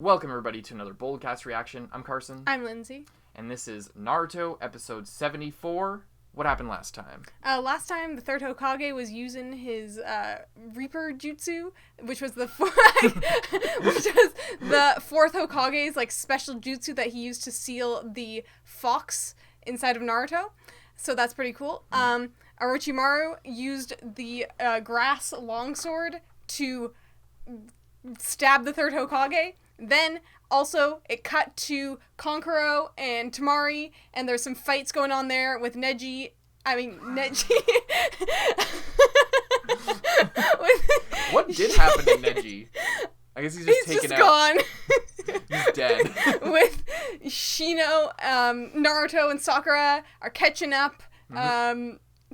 Welcome everybody to another Boldcast reaction. I'm Carson. I'm Lindsay. And this is Naruto episode 74. What happened last time? Last time the third Hokage was using his Reaper Jutsu, which was the fourth Hokage's like special jutsu that he used to seal the fox inside of Naruto. So that's pretty cool. Orochimaru used the grass longsword to stab the third Hokage. Then, also, it cut to Kankuro and Temari, and there's some fights going on there with Neji. What did happen to Neji? I guess he's taken out. Gone. He's dead. With Shino, Naruto, and Sakura are catching up.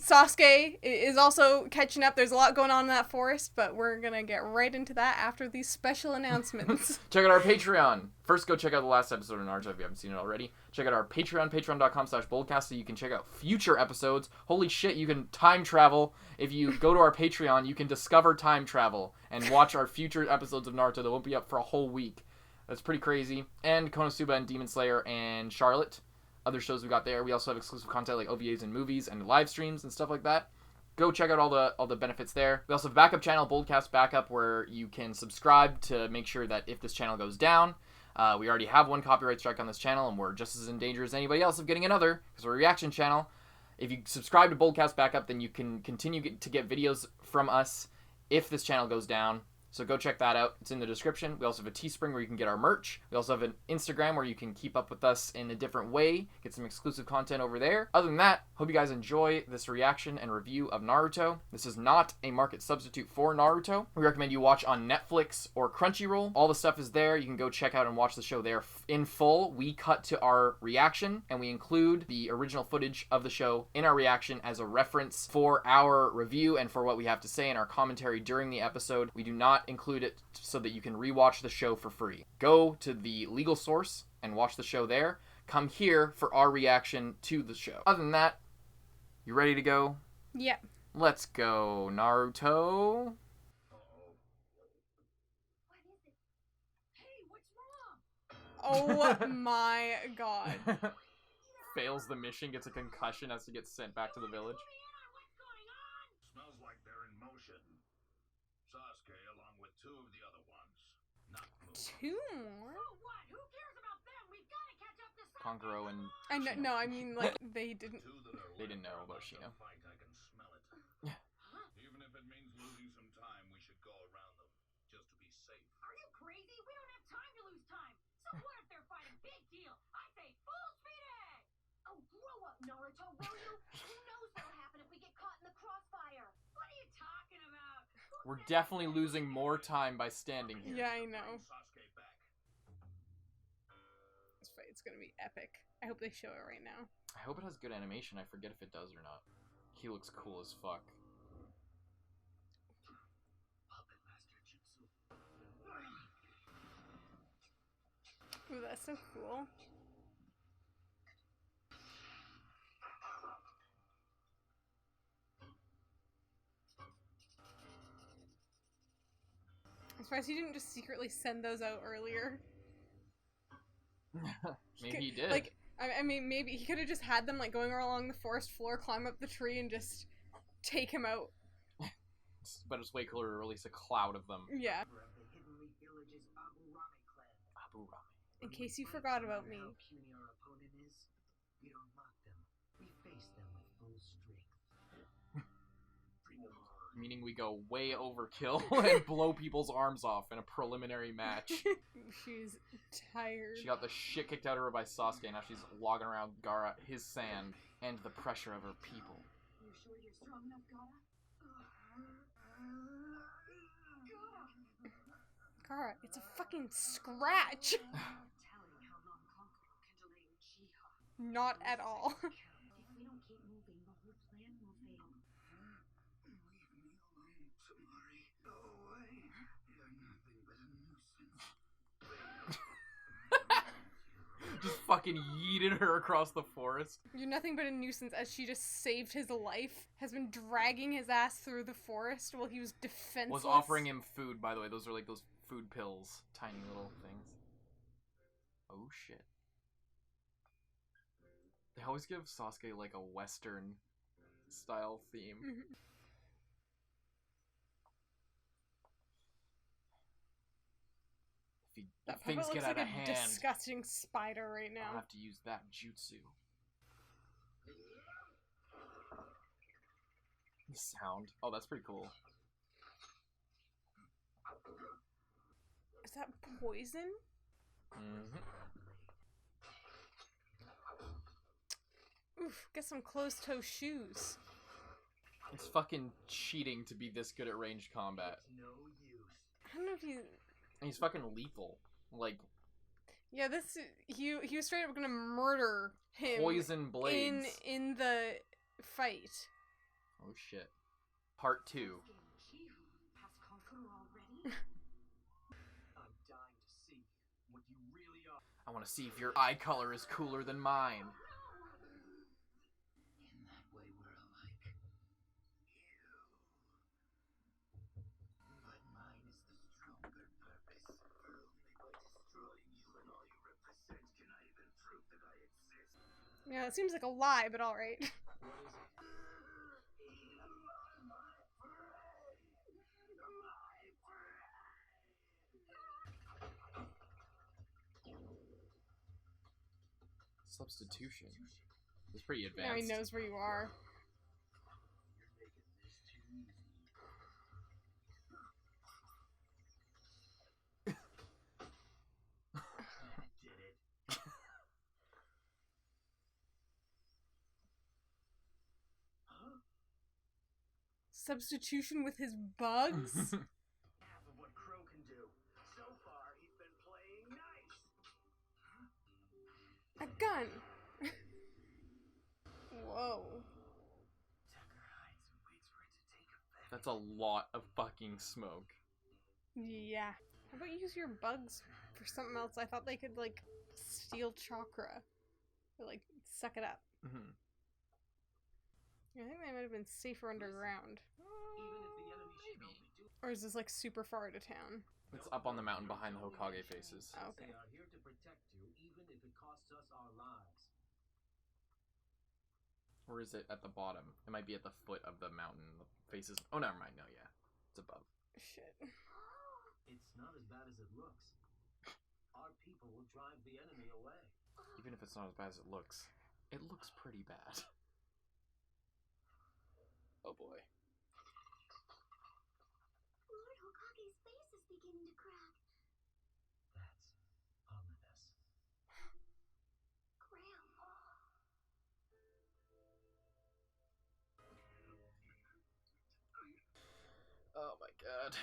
Sasuke is also catching up. There's a lot going on in that forest, but we're gonna get right into that after these special announcements. Check out our Patreon. First, go check out the last episode of Naruto if you haven't seen it already. Check out our Patreon, patreon.com/boldcast, so you can check out future episodes. Holy shit, you can time travel. If you go to our Patreon, you can discover time travel and watch our future episodes of Naruto that won't be up for a whole week. That's pretty crazy. And Konosuba and Demon Slayer and Charlotte. Other shows we got there. We also have exclusive content like OVAs and movies and live streams and stuff like that. Go check out all the benefits there. We also have a backup channel, Boldcast Backup, where you can subscribe to make sure that if this channel goes down, we already have one copyright strike on this channel, and we're just as in danger as anybody else of getting another, because we're a reaction channel. If you subscribe to Boldcast Backup, then you can continue to get videos from us if this channel goes down. So go check that out. It's in the description. We also have a Teespring where you can get our merch. We also have an Instagram where you can keep up with us in a different way, get some exclusive content over there. Other than that, hope you guys enjoy this reaction and review of Naruto. This is not a market substitute for Naruto. We recommend you watch on Netflix or Crunchyroll. All the stuff is there. You can go check out and watch the show there in full. We cut to our reaction, and we include the original footage of the show in our reaction as a reference for our review and for what we have to say in our commentary during the episode. We do not include it so that you can rewatch the show for free. Go to the legal source and watch the show there. Come here for our reaction to the show. Other than that, you ready to go? Yep. Let's go, Naruto. Oh my god. Fails the mission, gets a concussion, has to get sent back to the village. Smells like they're in motion. Sasuke along with two of the other ones. Not moving. Two more? So what? Who cares about them? We've got to catch up to Sasuke. Kankuro and No, I mean, like, they didn't. Two that are They didn't know left about in Shino. the fight, I can smell it. Even if it means losing some time, we should go around them just to be safe. Are you crazy? We don't have time to lose time. So what if they're fighting? Big deal. I say full speed ahead. Oh, grow up, Naruto, will you? Who knows what'll happen if we get caught in the crossfire? What are you talking about? We're definitely losing more time by standing here. Yeah, I know. Bring Sasuke back. This fight's gonna be epic. I hope they show it right now. I hope it has good animation. I forget if it does or not. He looks cool as fuck. Puppet Master Jutsu. Ooh, that's so cool. I'm surprised he didn't just secretly send those out earlier. Maybe he did. Like, I mean, maybe he could have just had them, like, going along the forest floor, climb up the tree, and just take him out. But it's way cooler to release a cloud of them. Yeah. The Hidden Village's Aburame clan. Abu Rami. In case you forgot about me. How puny our opponent is, we don't mock them. We face them with full strength. Bring them on. Meaning we go way overkill and blow people's arms off in a preliminary match. She's tired. She got the shit kicked out of her by Sasuke, now she's logging around Gaara, his sand, and the pressure of her people. You sure you're strong enough, Gaara? Gaara, it's a fucking scratch! No telling how long Kankuro can delay Uchiha. Not at all. If we don't keep moving, the whole plan will fail. Leave me alone, Temari. Go away. You're nothing but a nuisance. Just fucking yeeted her across the forest. You're nothing but a nuisance as she just saved his life, has been dragging his ass through the forest while he was defenseless. Was offering him food, by the way. Those are like those food pills. Tiny little things. Oh shit. They always give Sasuke like a Western style theme. Mhm. That If things puppet get looks out like of a hand, disgusting spider right I'll now. have to use that jutsu. The sound. Oh, that's pretty cool. Is that poison? Mm-hmm. Oof, get some closed-toe shoes. It's fucking cheating to be this good at ranged combat. No use. I don't know if you... And he's fucking lethal. Like, Yeah, this... He was straight up gonna murder him poison blades. in the fight. Oh shit. Part 2. Has come through already? I'm dying to see what you really are. I want to see if your eye color is cooler than mine. In that way, we're alike. You. But mine is the stronger purpose. For only by destroying you and all you represent can I even prove that I exist. Yeah, it seems like a lie, but alright. What is it? Substitution. It's pretty advanced. Now he knows where you are. You're making this too easy. I did it. Huh? Substitution with his bugs? Half of what Crow can do. So far, he's been playing nice. A gun! Whoa. Tucker hides and waits for it to take effect. That's a lot of fucking smoke. Yeah. How about you use your bugs for something else? I thought they could, like, steal chakra. Or, like, suck it up. Mm-hmm. I think they might have been safer underground. Even if the enemy should only do Or is this, like, super far out of town? It's up on the mountain behind the Hokage faces. Oh, okay. They are here to protect you, even if it costs us our lives. Or is it at the bottom? It might be at the foot of the mountain. The faces. Oh, never mind. No, yeah. It's above. Shit. It's not as bad as it looks. Our people will drive the enemy away. Even if it's not as bad as it looks pretty bad. Oh boy. Lord Hokage's face is beginning to crack. That's ominous. Grandma. Oh my god.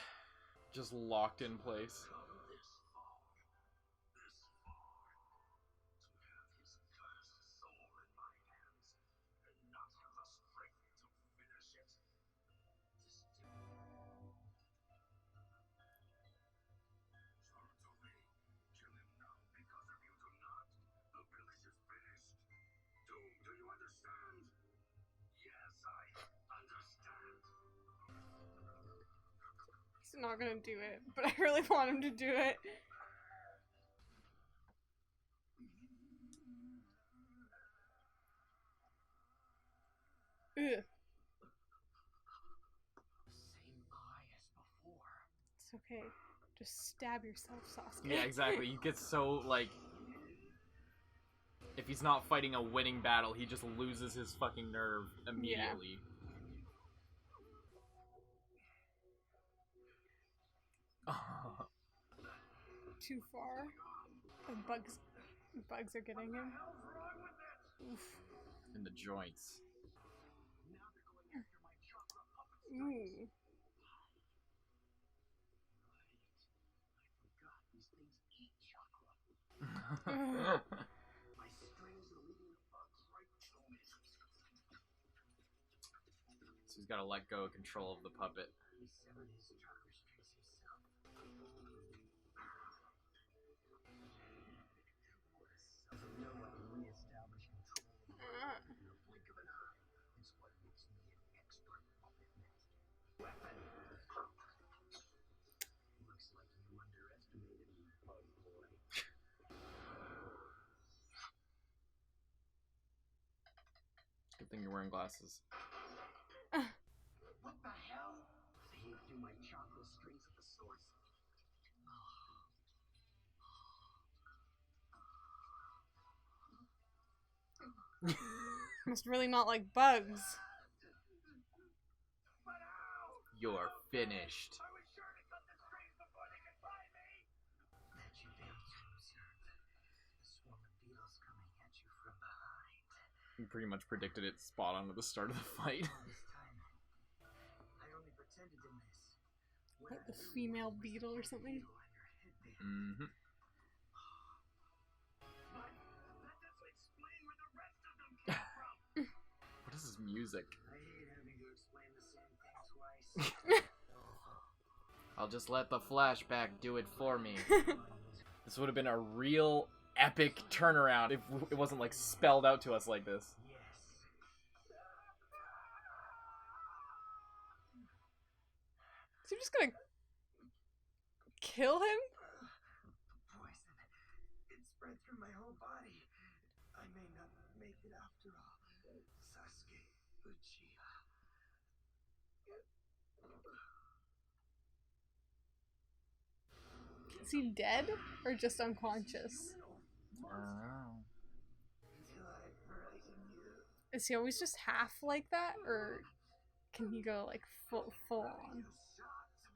Just locked in place. Come this far, to have his cursed soul in my hands, and not have the strength to finish it. Sarutobi, kill him now because if you do not, the village is finished. Do you understand? Yes, I understand. He's not gonna do it, but I really want him to do it. Ugh. Same eye as before. It's okay. Just stab yourself, Sasuke. Yeah, exactly. He gets so, like... If he's not fighting a winning battle, he just loses his fucking nerve immediately. Too far. The bugs are getting him. Oof. In the joints. Now they're going after my chakra puppet Ooh. I forgot these things eat chakra. My strings are leading the bugs right to me. So he's gotta let go of control of the puppet. He severed his chakra strings himself. Doesn't know I can reestablish control of the world in the blink of an eye. It's what makes me an expert puppet master. Weapon! Looks like you underestimated me, bug boy. thing you're wearing glasses. What the hell? Seeing through my chakra strings at the source. Must really not like bugs. But how? You're finished. I was sure to cut the strings before they could find me. That you failed to observe. A swarm of beetles coming at you from behind. You pretty much predicted it spot on at the start of the fight. All this time, I only pretended to miss. When Like I the really female was beetle or the something. beetle on your headband. Mm-hmm. But that doesn't explain where the rest of them came from. What is this music? I hate having to explain the same thing twice. I'll just let the flashback do it for me. This would have been a real epic turnaround if it wasn't like spelled out to us like this. Yes. Is he just gonna kill him? Poison. It spread through my whole body. I may not make it after all. Sasuke Uchiha. Is he dead or just unconscious? I don't know. Until I frighten you. Is he always just half like that, or can he go like full on?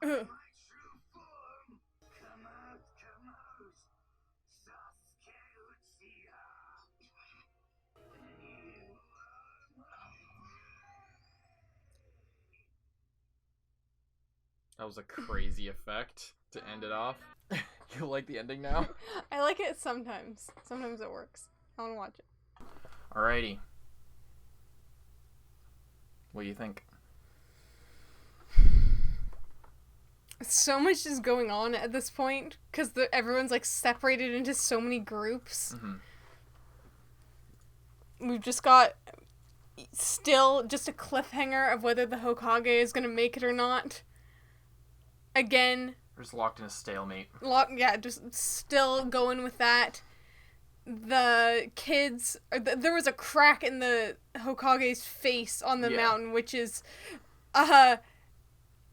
You Ugh. my true form. Come out, come out. Sasuke Uchiha. That was a crazy effect to end it off. You like the ending now? I like it sometimes. Sometimes it works. I want to watch it. Alrighty. What do you think? So much is going on at this point because everyone's like separated into so many groups. Mm-hmm. We've just got still just a cliffhanger of whether the Hokage is gonna make it or not. Again, We're just locked in a stalemate. just still going with that. The kids, there was a crack in the Hokage's face on the Yeah. mountain, which is,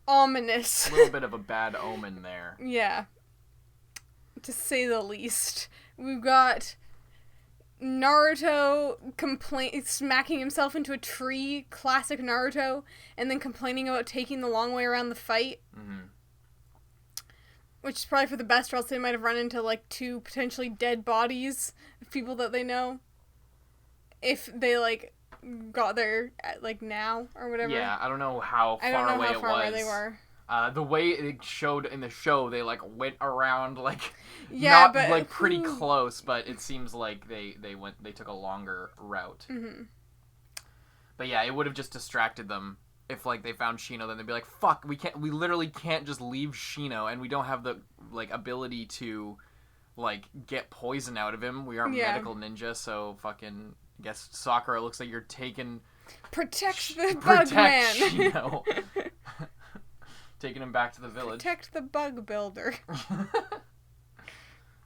ominous. A little bit of a bad omen there. Yeah. To say the least. We've got Naruto smacking himself into a tree, classic Naruto, and then complaining about taking the long way around the fight. Mm-hmm. Which is probably for the best, or else they might have run into, like, 2 potentially dead bodies of people that they know. If they, like, got there, at, like, now, or whatever. Yeah, I don't know how far I don't know away how it far was. away they were. The way it showed in the show, they, like, went around, like, Yeah, not, but like, pretty close, but it seems like they took a longer route. Mm-hmm. But yeah, it would have just distracted them. If, like, they found Shino, then they'd be like, fuck, we literally can't just leave Shino, and we don't have the, like, ability to, like, get poison out of him. We aren't medical ninja, so fucking, I guess, Sakura, it looks like you're taking... Protect the bug man! Shino. Taking him back to the village. Protect the bug builder.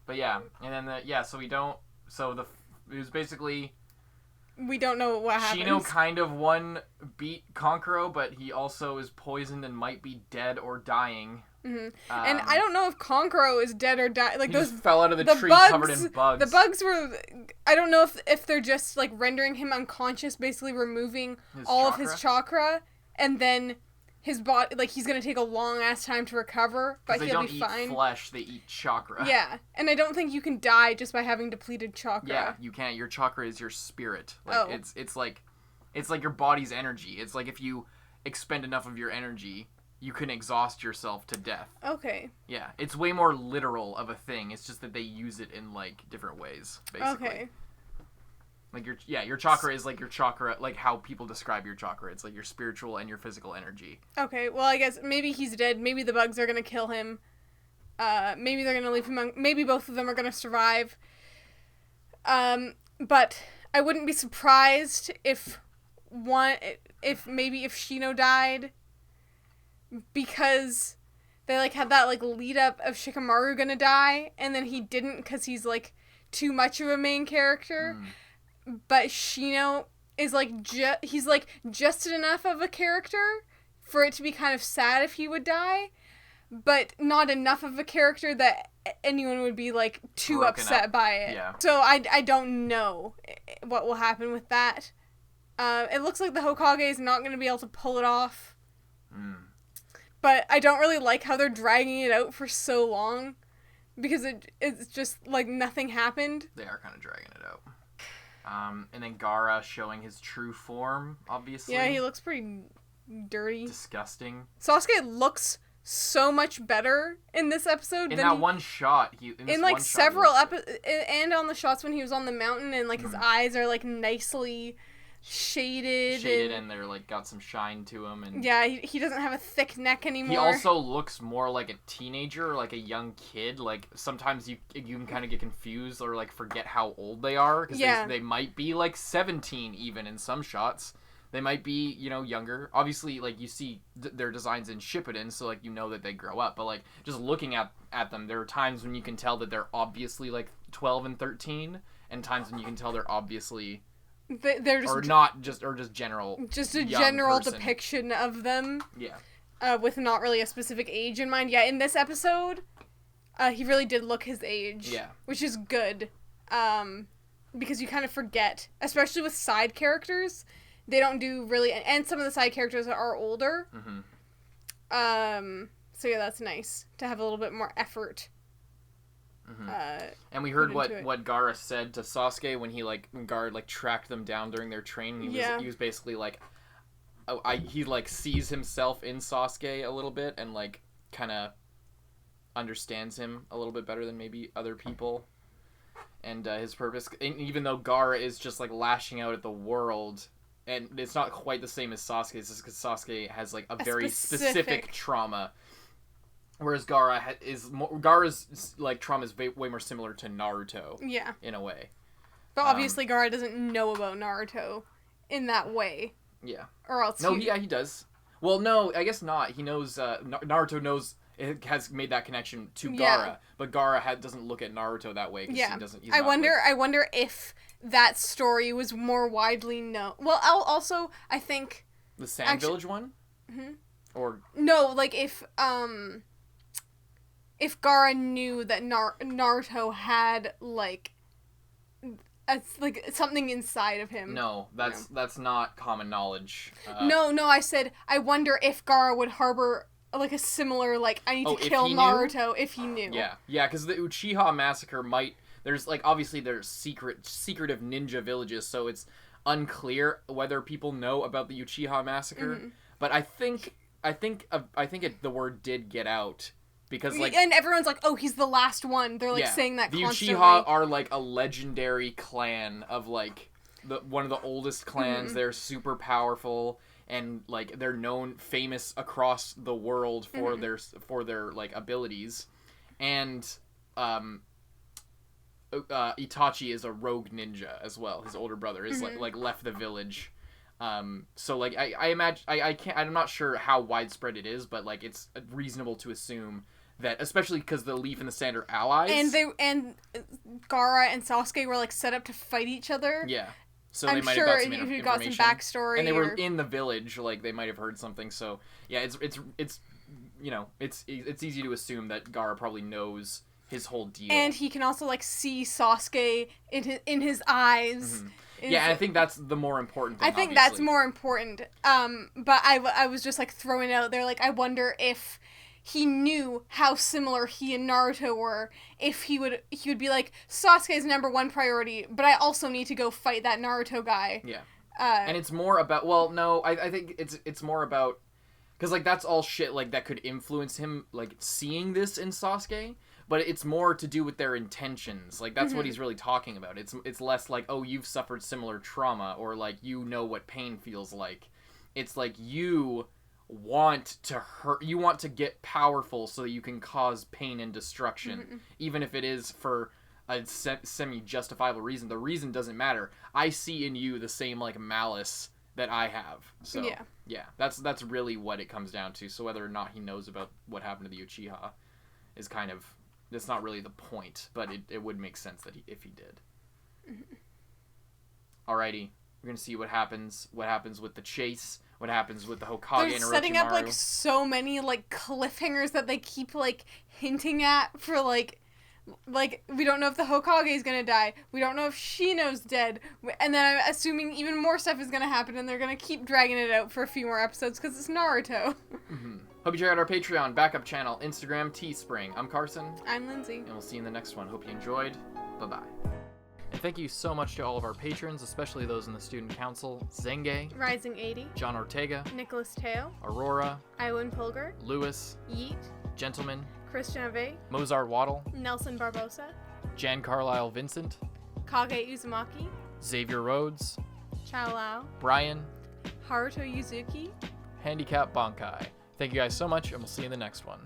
But yeah, and then, so we don't... So, it was basically... We don't know what happens. Shino kind of beat Kankuro, but he also is poisoned and might be dead or dying. Mm-hmm. And I don't know if Kankuro is dead or died. Like, he those just fell out of the tree bugs, covered in bugs. The bugs were... I don't know if they're just, like, rendering him unconscious, basically removing all of his chakra, and then his body... Like, he's gonna take a long-ass time to recover, but he'll be fine. They don't eat flesh, they eat chakra. Yeah, and I don't think you can die just by having depleted chakra. Yeah, you can't. Your chakra is your spirit. Like, it's like your body's energy. It's like if you expend enough of your energy, you can exhaust yourself to death. Okay. Yeah, it's way more literal of a thing. It's just that they use it in, like, different ways, basically. Okay. Like, your chakra is like your chakra, like how people describe your chakra. It's like your spiritual and your physical energy. Okay, well, I guess maybe he's dead. Maybe the bugs are gonna kill him. Maybe they're gonna leave him maybe both of them are gonna survive. But I wouldn't be surprised if Shino died, because they, like, had that, like, lead up of Shikamaru gonna die, and then he didn't because he's, like, too much of a main character. But Shino, is like he's like just enough of a character for it to be kind of sad if he would die, but not enough of a character that anyone would be like too Broken upset up. by it. Yeah. So I don't know what will happen with that. It looks like the Hokage is not going to be able to pull it off. But I don't really like how they're dragging it out for so long, because it's just like nothing happened. They are kind of dragging it out. And then Gaara showing his true form, obviously. Yeah, he looks pretty dirty. Disgusting. Sasuke looks so much better in this episode In than that one shot, in like several episodes, and on the shots when he was on the mountain, and like his eyes are like nicely shaded and they're like got some shine to him, and yeah, he doesn't have a thick neck anymore. he also looks more like a teenager, like a young kid. Like sometimes you can kind of get confused or like forget how old they are, because they might be like 17 even in some shots. They might be, you know, younger. Obviously, like, you see their designs in Shippuden, so, like, you know that they grow up. But, like, just looking at them, there are times when you can tell that they're obviously, like, 12 and 13, and times when you can tell they're obviously... They're just... Or just general... Just a young general person. depiction of them. Yeah. With not really a specific age in mind. Yeah, in this episode, he really did look his age. Yeah. Which is good. Because you kind of forget. Especially with side characters... They don't do really... And some of the side characters are older. Mm-hmm. So, yeah, that's nice. To have a little bit more effort. Mm-hmm. And we heard what Gaara said to Sasuke when Gaara, tracked them down during their training. He was basically like... he, sees himself in Sasuke a little bit and, kind of understands him a little bit better than maybe other people. And his purpose... And even though Gaara is just, lashing out at the world... And it's not quite the same as Sasuke's, just because Sasuke has, a very specific trauma. Whereas Gaara's, trauma is way more similar to Naruto. Yeah. In a way. But obviously Gaara doesn't know about Naruto in that way. Yeah. Or else he does. Well, no, I guess not. He knows, Naruto knows, it has made that connection to Gaara. But Gaara doesn't look at Naruto that way. Yeah. He doesn't, I wonder if that story was more widely known. Well, also, I think... The Sand Village one? Mm-hmm. Or... No, if Gaara knew that Naruto had, something inside of him. No, that's not common knowledge. No, I said, I wonder if Gaara would harbor... a similar, I need to kill Naruto if he knew. Yeah, because the Uchiha massacre might... There's, obviously there's secretive ninja villages, so it's unclear whether people know about the Uchiha massacre. Mm-hmm. But I think the word did get out, because, And everyone's like, oh, he's the last one. They're, saying that the constantly. Uchiha are, a legendary clan of, one of the oldest clans. Mm-hmm. They're super powerful. And they're famous across the world for mm-hmm. their abilities, and Itachi is a rogue ninja as well. His older brother is mm-hmm. Left the village, so I imagine I'm not sure how widespread it is, but it's reasonable to assume that, especially because the Leaf and the Sand are allies, and Gaara and Sasuke were set up to fight each other. Yeah. So I'm they might sure have got some you information. got some backstory, and they were in the village. They might have heard something. So yeah, it's it's easy to assume that Gaara probably knows his whole deal. And he can also see Sasuke in his eyes. Mm-hmm. Yeah, and I think that's the more important thing. I think that's more important. But I was just throwing it out there. I wonder if he knew how similar he and Naruto were, if he would be Sasuke's number one priority, but I also need to go fight that Naruto guy. Yeah. And it's more about, well, no, I think it's more about, because that's all shit that could influence him seeing this in Sasuke, but it's more to do with their intentions. That's mm-hmm. what he's really talking about. It's less oh, you've suffered similar trauma, or you know what pain feels like. It's you want to hurt, you want to get powerful so that you can cause pain and destruction, mm-hmm. even if it is for a semi-justifiable reason. The reason doesn't matter. I see in you the same malice that I have. So yeah, that's really what it comes down to. So whether or not he knows about what happened to the Uchiha is that's not really the point, but it would make sense that if he did. Mm-hmm. Alrighty, You're gonna see what happens with the chase, what happens with the Hokage They're and setting up, like, Orochimaru. so many, like, cliffhangers that they keep, like, hinting at for, like, we don't know if the Hokage is gonna die. We don't know if Shino's dead. And then I'm assuming even more stuff is gonna happen, and they're gonna keep dragging it out for a few more episodes because it's Naruto. Hope you check out our Patreon, backup channel, Instagram, Teespring. I'm Carson, I'm Lindsay. and we'll see you in the next one. Hope you enjoyed. Bye-bye. And thank you so much to all of our patrons, especially those in the Student Council: Zenge, Rising 80, John Ortega, Nicholas Teo, Aurora, Iwan Pulgar, Lewis, Yeet, Gentleman, Christian Ave, Mozart Waddle, Nelson Barbosa, Jan Carlisle Vincent, Kage Uzumaki, Xavier Rhodes, Chao Lao, Brian, Haruto Yuzuki. Handicap Bankai. Thank you guys so much, and we'll see you in the next one.